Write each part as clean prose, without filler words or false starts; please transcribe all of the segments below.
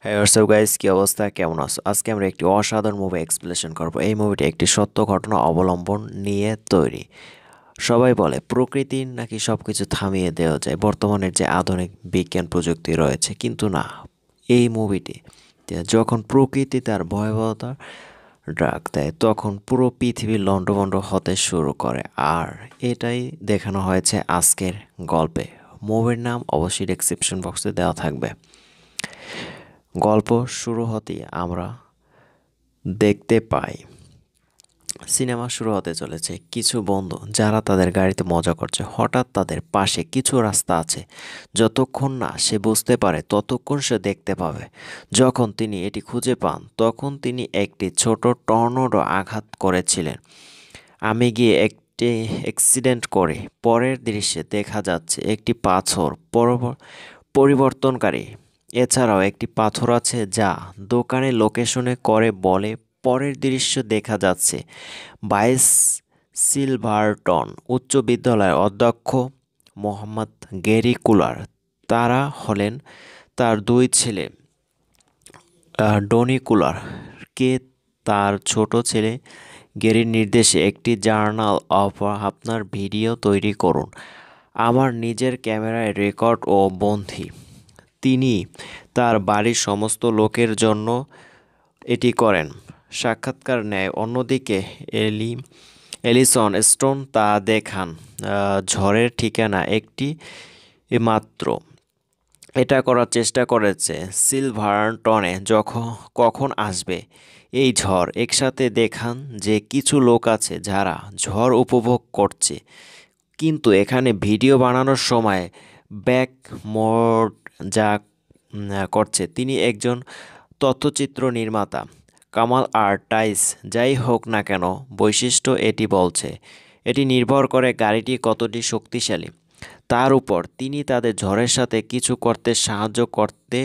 হ্যাঁ WhatsApp guys, কি অবস্থা, কেমন আছো? আজকে আমরা একটি অসাধারণ মুভি এক্সপ্লেনেশন করব। এই মুভিটি একটি সত্য ঘটনা অবলম্বন নিয়ে তৈরি। সবাই বলে প্রকৃতির নাকি সবকিছু থামিয়ে দেওয়া যায় বর্তমানের যে আধুনিক বিজ্ঞান প্রযুক্তি রয়েছে, কিন্তু না। এই মুভিটি যখন প্রকৃতি তার ভয়াবহতা ডাক দেয় তখন পুরো পৃথিবী লণ্ডভণ্ড হতে শুরু করে। আর এটাই দেখানো হয়েছে আজকের গল্পে। মুভির নাম অবশ্যই ডেসক্রিপশন বক্সে দেওয়া থাকবে। গল্প শুরু হতেই আমরা দেখতে পাই সিনেমা শুরু হতে চলেছে। কিছু বন্ধু যারা তাদের গাড়িতে মজা করছে, হঠাৎ তাদের পাশে কিছু রাস্তা আছে। যতক্ষণ না সে বুঝতে পারে ততক্ষণ সে দেখতে পাবে। যখন তিনি এটি খুঁজে পান তখন তিনি একটি ছোট টর্নেডো আঘাত করেছিলেন। আমি গিয়ে একটি অ্যাক্সিডেন্ট করে পরের দৃশ্যে দেখা যাচ্ছে একটি পাথর পরিবর্তনকারী। এছাড়াও একটি পাথর আছে যা দোকানে লোকেশনে করে বলে। পরের দৃশ্য দেখা যাচ্ছে 22 সিলভারটন উচ্চ বিদ্যালয়ের অধ্যক্ষ মোহাম্মদ গ্যারি কুলার। তারা হলেন তার দুই ছেলে, ডনি কুলার কে তার ছোট ছেলে গ্যারির নির্দেশে একটি জার্নাল অফ আপনার ভিডিও তৈরি করুন, আমার নিজের ক্যামেরায় রেকর্ড ও বন্ধি। তিনি তার বাড়ির সমস্ত লোকের জন্য এটি করেন। সাক্ষাৎকার নেয়। অন্যদিকে এলিসন স্টোন তা দেখান ঝড়ের ঠিকানা একটি মাত্র। এটা করার চেষ্টা করেছে সিলভারটনে কখন আসবে এই ঝড়। একসাথে দেখান যে কিছু লোক আছে যারা ঝড় উপভোগ করছে, কিন্তু এখানে ভিডিও বানানোর সময় ব্যাক মোড যা করছে। তিনি একজন তথ্যচিত্র নির্মাতা। কামাল আর টাইস যাই হোক না কেন, বৈশিষ্ট্য এটি বলছে এটি নির্ভর করে গাড়িটি কতটি শক্তিশালী তার উপর। তিনি তাদের ঝড়ের সাথে কিছু করতে সাহায্য করতে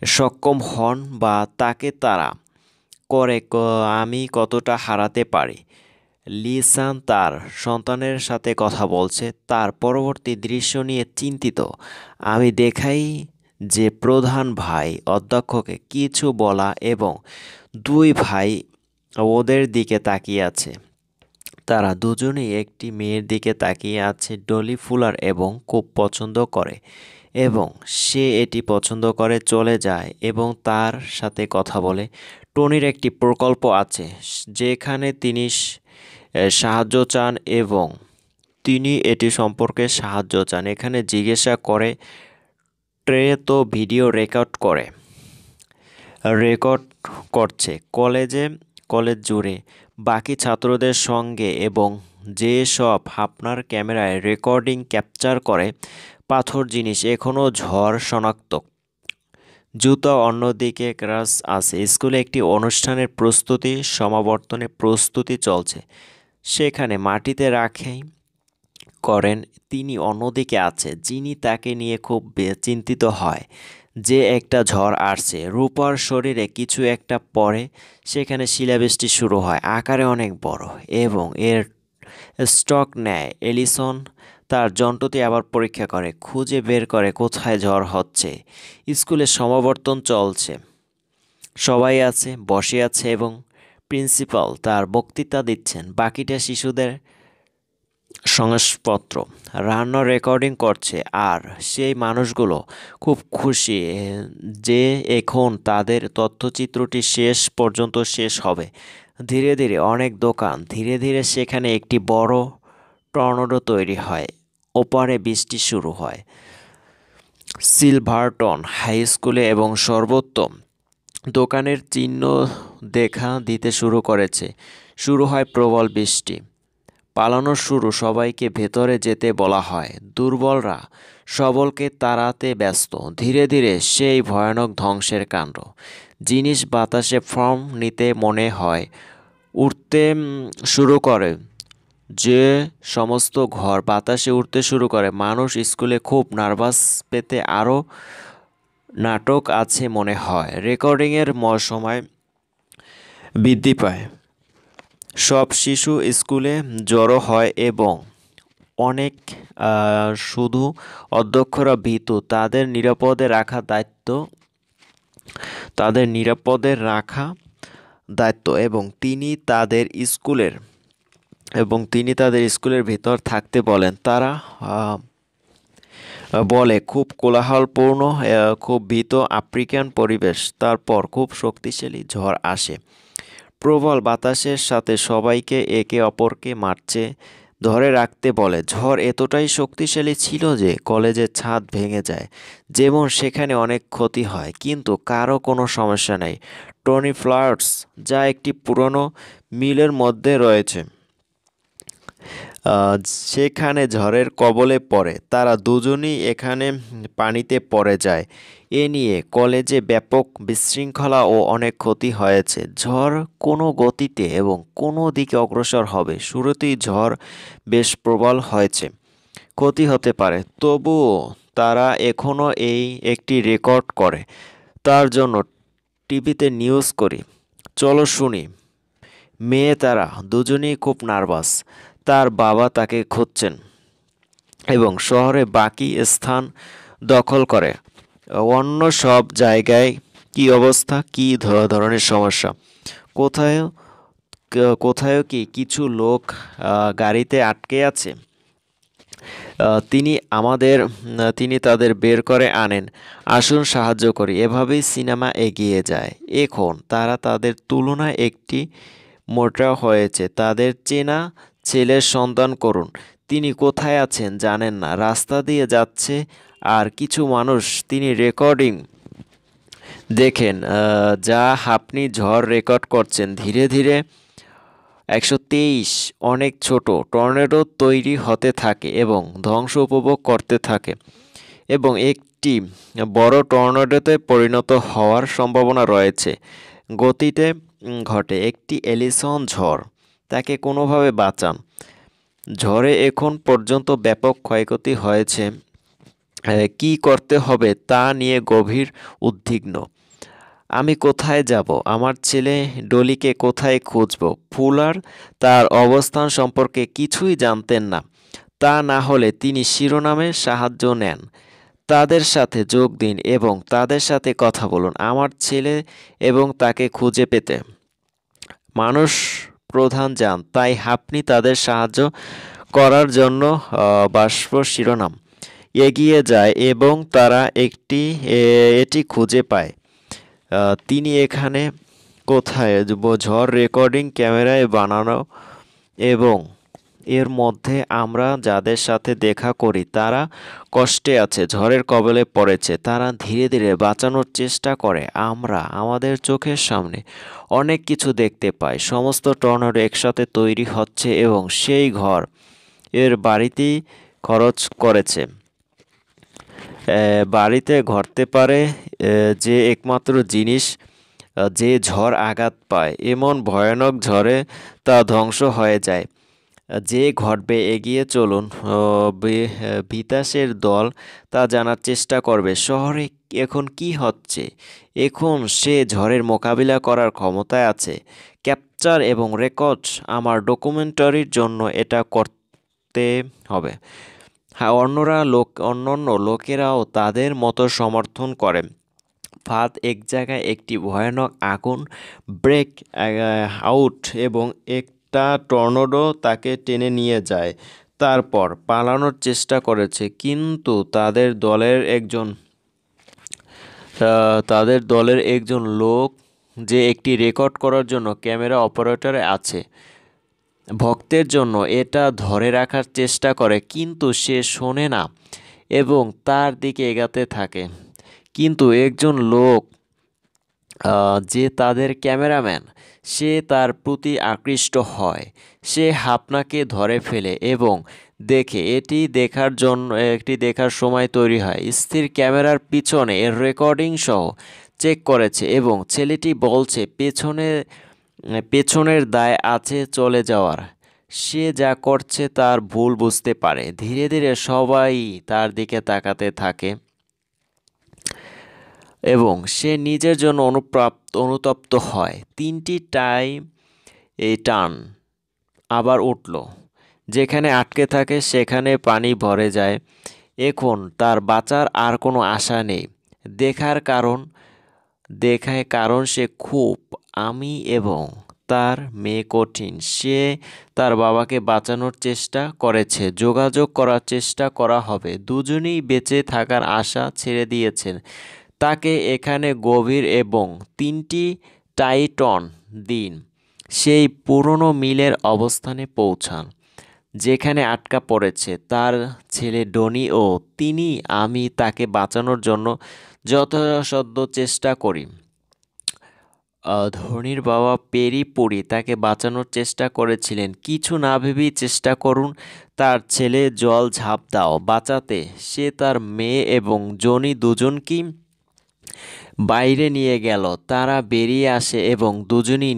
সক্ষম হন বা তাকে তারা করে আমি কতটা হারাতে পারি। লিসান তার সন্তানের সাথে কথা বলছে, তার পরবর্তী দৃশ্য নিয়ে চিন্তিত। আমি দেখাই যে প্রধান ভাই অধ্যক্ষকে কিছু বলা এবং দুই ভাই ওদের দিকে তাকিয়ে আছে। তারা দুজনেই একটি মেয়ের দিকে তাকিয়ে আছে ডলি ফুলার এবং খুব পছন্দ করে, এবং সে এটি পছন্দ করে চলে যায় এবং তার সাথে কথা বলে। টনির একটি প্রকল্প আছে যেখানে তিনি সাহায্য চান এবং তিনি এটি সম্পর্কে সাহায্য চান। এখানে জিজ্ঞাসা করে ট্রে তো ভিডিও রেকর্ড করছে কলেজ জুড়ে বাকি ছাত্রদের সঙ্গে, এবং যে সব আপনার ক্যামেরায় রেকর্ডিং ক্যাপচার করে পাথর জিনিস এখনও ঝড় শনাক্ত জুতা। অন্যদিকে ক্রাশ আছে স্কুলে একটি অনুষ্ঠানের প্রস্তুতি, সমাবর্তনের প্রস্তুতি চলছে, সেখানে মাটিতে রাখেই করেন। তিনি অন্যদিকে আছে যিনি তাকে নিয়ে খুব চিন্তিত হয় যে একটা ঝড় আসছে। রূপার শরীরে কিছু একটা পড়ে, সেখানে শিলাবৃষ্টি শুরু হয়, আকারে অনেক বড়, এবং এর স্টক নেয়। এলিসন তার যন্ত্রটি আবার পরীক্ষা করে, খুঁজে বের করে কোথায় ঝড় হচ্ছে। স্কুলে সমাবর্তন চলছে, সবাই আছে, বসে আছে, এবং প্রিন্সিপাল তার বক্তৃতা দিচ্ছেন। বাকিটা শিশুদের সংবাদপত্র রান্না রেকর্ডিং করছে, আর সেই মানুষগুলো খুব খুশি যে এখন তাদের তথ্যচিত্রটি শেষ পর্যন্ত শেষ হবে। ধীরে ধীরে অনেক দোকান, ধীরে ধীরে সেখানে একটি বড় টর্নেডো তৈরি হয়। ওপারে বৃষ্টি শুরু হয় সিলভারটন হাই স্কুলে, এবং সর্বোত্তম দোকানের চিহ্ন দেখা দিতে শুরু করেছে। শুরু হয় প্রবল বৃষ্টি। পালানো শুরু, সবাইকে ভেতরে যেতে বলা হয়। দুর্বলরা সবলকে তাড়াতে ব্যস্ত। ধীরে ধীরে সেই ভয়ানক ধ্বংসের কাণ্ড জিনিস বাতাসে ফর্ম নিতে মনে হয় উঠতে শুরু করে। যে সমস্ত ঘর বাতাসে উঠতে শুরু করে। মানুষ স্কুলে খুব নার্ভাস পেতে আরও নাটক আছে মনে হয়। রেকর্ডিংয়ের সময় বৃদ্ধি পায়। সব শিশু স্কুলে জড়ো হয় এবং অনেক শুধু অধ্যক্ষরা ভীতু। তাদের নিরাপদে রাখার দায়িত্ব তাদের নিরাপদে রাখা দায়িত্ব এবং তিনি তাদের স্কুলের ভিতর থাকতে বলেন। তারা আহ, বলে খুব কোলাহলপূর্ণ, খুব ভীত আফ্রিকান পরিবেশ। তারপর খুব শক্তিশালী ঝড় আসে, প্রবল বাতাসের সাথে সবাইকে একে অপরকে মারছে ধরে রাখতে বলে। ঝড় এতটাই শক্তিশালী ছিল যে কলেজের ছাদ ভেঙে যায়, যেমন সেখানে অনেক ক্ষতি হয়, কিন্তু কারো কোনো সমস্যা নেই। টনি ফ্লার্টস, যা একটি পুরনো মিলের মধ্যে রয়েছে, আহ, সেখানে ঝড়ের কবলে পড়ে। তারা দুজনই এখানে পানিতে পড়ে যায়। এ নিয়ে কলেজে ব্যাপক বিশৃঙ্খলা ও অনেক ক্ষতি হয়েছে। ঝড় কোনো গতিতে এবং কোনো দিকে অগ্রসর হবে। শুরুতেই ঝড় বেশ প্রবল হয়েছে, ক্ষতি হতে পারে, তবুও তারা এখনও একটি রেকর্ড করে। তার জন্য টিভিতে নিউজ করি। চলো শুনি। মেয়ে তারা দুজনেই খুব নার্ভাস। তার বাবা তাকে খুঁজছেন এবং শহরে বাকি স্থান দখল করে। অন্য সব জায়গায় কি অবস্থা, কি ধরনের সমস্যা? কোথায় কোথায় কি কিছু লোক গাড়িতে আটকে আছে? তিনি তাদের বের করে আনেন। আসুন সাহায্য করি। এভাবেই সিনেমা এগিয়ে যায়। এখন তারা তাদের তুলনায় একটি মোটা হয়েছে। তাদের চেনা ছেলের সন্ধান করুন। তিনি কোথায় আছেন জানেন না। রাস্তা দিয়ে যাচ্ছে আর কিছু মানুষ তিনি রেকর্ডিং দেখেন, যা আপনি ঝড় রেকর্ড করছেন। ধীরে ধীরে 123 অনেক ছোট টর্নেডো তৈরি হতে থাকে এবং ধ্বংস উপভোগ করতে থাকে, এবং একটি বড় টর্নেডোতে পরিণত হওয়ার সম্ভাবনা রয়েছে। গতিতে ঘটে একটি এলিসন ঝড়। তাকে কোনোভাবে বাঁচান। ঝড়ে এখন পর্যন্ত ব্যাপক ক্ষয়ক্ষতি হয়েছে। কি করতে হবে তা নিয়ে গভীর উদ্বিগ্ন। আমি কোথায় যাব? আমার ছেলে ডলিকে কোথায় খুঁজব? ফুলার তার অবস্থান সম্পর্কে কিছুই জানতেন না। তা না হলে তিনি শিরোনামে সাহায্য নেন। তাদের সাথে যোগ দিন এবং তাদের সাথে কথা বলুন। আমার ছেলে এবং তাকে খুঁজে পেতে মানুষ প্রধান যান, তাই আপনি তাদের সাহায্য করার জন্য বাষ্প শিরোনাম এগিয়ে যায় এবং তারা এটি খুঁজে পায়। তিনি এখানে কোথায়? ঝড় রেকর্ডিং ক্যামেরায় বানানো, এবং এর মধ্যে আমরা যাদের সাথে দেখা করি তারা কষ্টে আছে, ঝড়ের কবলে পড়েছে। তারা ধীরে ধীরে বাঁচানোর চেষ্টা করে। আমরা আমাদের চোখের সামনে অনেক কিছু দেখতে পাই। সমস্ত টর্নেডো একসাথে তৈরি হচ্ছে এবং সেই ঘর এর বাড়িতেই খরচ করেছে। বাড়িতে ঘটতে পারে যে একমাত্র জিনিস, যে ঝড় আঘাত পায় এমন ভয়ানক ঝড়ে তা ধ্বংস হয়ে যায়। যে ঘটবে, এগিয়ে চলুন। বিতাসের দল তা জানার চেষ্টা করবে। শহরে এখন কি হচ্ছে? এখন সে ঝড়ের মোকাবিলা করার ক্ষমতায় আছে। ক্যাপচার এবং রেকর্ড। আমার ডকুমেন্টারির জন্য এটা করতে হবে। হ্যাঁ, অন্যান্য লোকেরাও তাদের মতো সমর্থন করে। ফাঁদ এক জায়গায় একটি ভয়ানক আগুন ব্রেক আউট এবং একটা টর্নেডো তাকে টেনে নিয়ে যায়। তারপর পালানোর চেষ্টা করেছে, কিন্তু তাদের দলের একজন লোক যে একটি রেকর্ড করার জন্য ক্যামেরা অপারেটরে আছে, ভক্তের জন্য এটা ধরে রাখার চেষ্টা করে, কিন্তু সে শোনে না এবং তার দিকে এগাতে থাকে। কিন্তু একজন লোক, যে তাদের ক্যামেরাম্যান, সে তার প্রতি আকৃষ্ট হয়। সে আপনাকে ধরে ফেলে এবং দেখে। একটি দেখার সময় তৈরি হয়। স্থির ক্যামেরার পিছনে এর রেকর্ডিং সহ চেক করেছে এবং ছেলেটি বলছে পেছনের দায় আছে চলে যাওয়ার। সে যা করছে তার ভুল বুঝতে পারে। ধীরে ধীরে সবাই তার দিকে তাকাতে থাকে এবং সে নিজের জন্য অনুতপ্ত হয়। 3টি টার্ন আবার উঠল। যেখানে আটকে থাকে সেখানে পানি ভরে যায়। এখন তার বাঁচার আর কোনো আশা নেই। দেখার কারণ দেখায় কারণ সে খুব আমি এবং তার মেয়ে কঠিন। সে তার বাবাকে বাঁচানোর চেষ্টা করেছে, যোগাযোগ করার চেষ্টা করা হবে। দুজনেই বেঁচে থাকার আশা ছেড়ে দিয়েছেন। তাকে এখানে গভীর এবং 3টি টাইটন দিন সেই পুরনো মিলের অবস্থানে পৌঁছান যেখানে আটকা পড়েছে তার ছেলে ডনি ও তিনি। আমি তাকে বাঁচানোর জন্য যথাসাধ্য চেষ্টা করি। ধোনির বাবা পেরি পুরি তাকে বাঁচানোর চেষ্টা করেছিলেন। কিছু না ভেবেই চেষ্টা করুন, তার ছেলে জল ঝাঁপ দাও বাঁচাতে। সে তার মেয়ে এবং জনি দুজনকেই বাইরে নিয়ে গেল। তারা বেরিয়ে আসে এবং দুজনই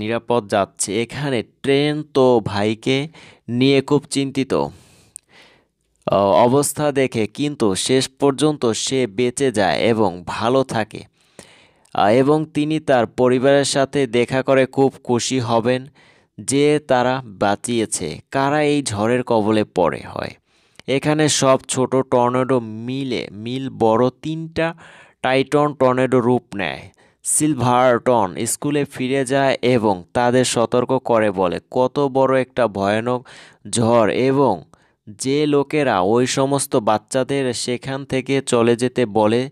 নিরাপদ যাচ্ছে। এখানে ট্রেন তো ভাইকে নিয়ে খুব চিন্তিত অবস্থা দেখে, কিন্তু শেষ পর্যন্ত সে বেঁচে যায় এবং ভালো থাকে। এবং তিনি তার পরিবারের সাথে দেখা করে খুব খুশি হবেন যে তারা বাঁচিয়েছে। কারা এই ঝড়ের কবলে পড়ে হয়। এখানে সব ছোট টর্নেডো মিল বড় 3টা টাইটন টর্নেডো রূপ নেয়। সিলভারটন স্কুলে ফিরে যায় এবং তাদের সতর্ক করে বলে কত বড় একটা ভয়ানক ঝড় এবং যে লোকেরা ওই সমস্ত বাচ্চাদের সেখান থেকে চলে যেতে বলে।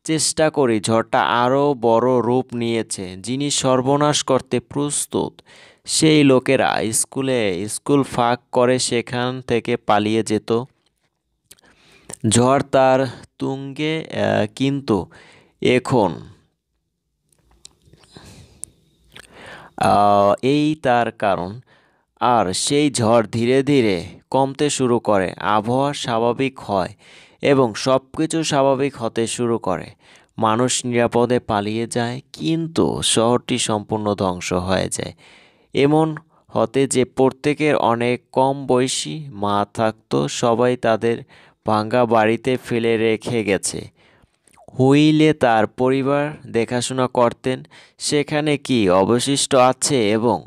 চেষ্টা করি ঝড়টা আরও বড় রূপ নিয়েছে। যিনি সর্বনাশ করতে প্রস্তুত সেই লোকেরা স্কুল ফাঁক করে সেখান থেকে পালিয়ে যেত। ঝড় তার তুঙ্গে, কিন্তু এখন এই তার কারণ। আর সেই ঝড় ধীরে ধীরে কমতে শুরু করে, আবহাওয়া স্বাভাবিক হয় এবং সব কিছু স্বাভাবিক হতে শুরু করে। মানুষ নিরাপদে পালিয়ে যায়, কিন্তু শহরটি সম্পূর্ণ ধ্বংস হয়ে যায়। এমন হতে যে প্রত্যেকের অনেক কম বয়সী মা থাকতো, সবাই তাদের ভাঙা বাড়িতে ফেলে রেখে গেছে। হুইলে তার পরিবার দেখাশোনা করতেন। সেখানে কি অবশিষ্ট আছে এবং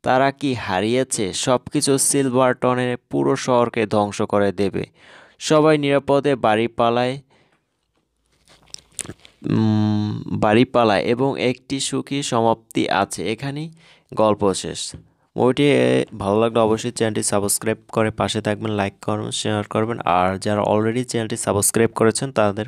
তারা কি হারিয়েছে, সবকিছু সিলভারটনের পুরো শহরকে ধ্বংস করে দেবে। সবাই নিরাপদে বাড়ি পালায় এবং একটি সুখী সমাপ্তি আছে। এখানেই গল্প শেষ। মুভিটি ভালো লাগলে অবশ্যই চ্যানেলটি সাবস্ক্রাইব করে পাশে থাকবেন, লাইক করবেন, শেয়ার করবেন। আর যারা অলরেডি চ্যানেলটি সাবস্ক্রাইব করেছেন তাদের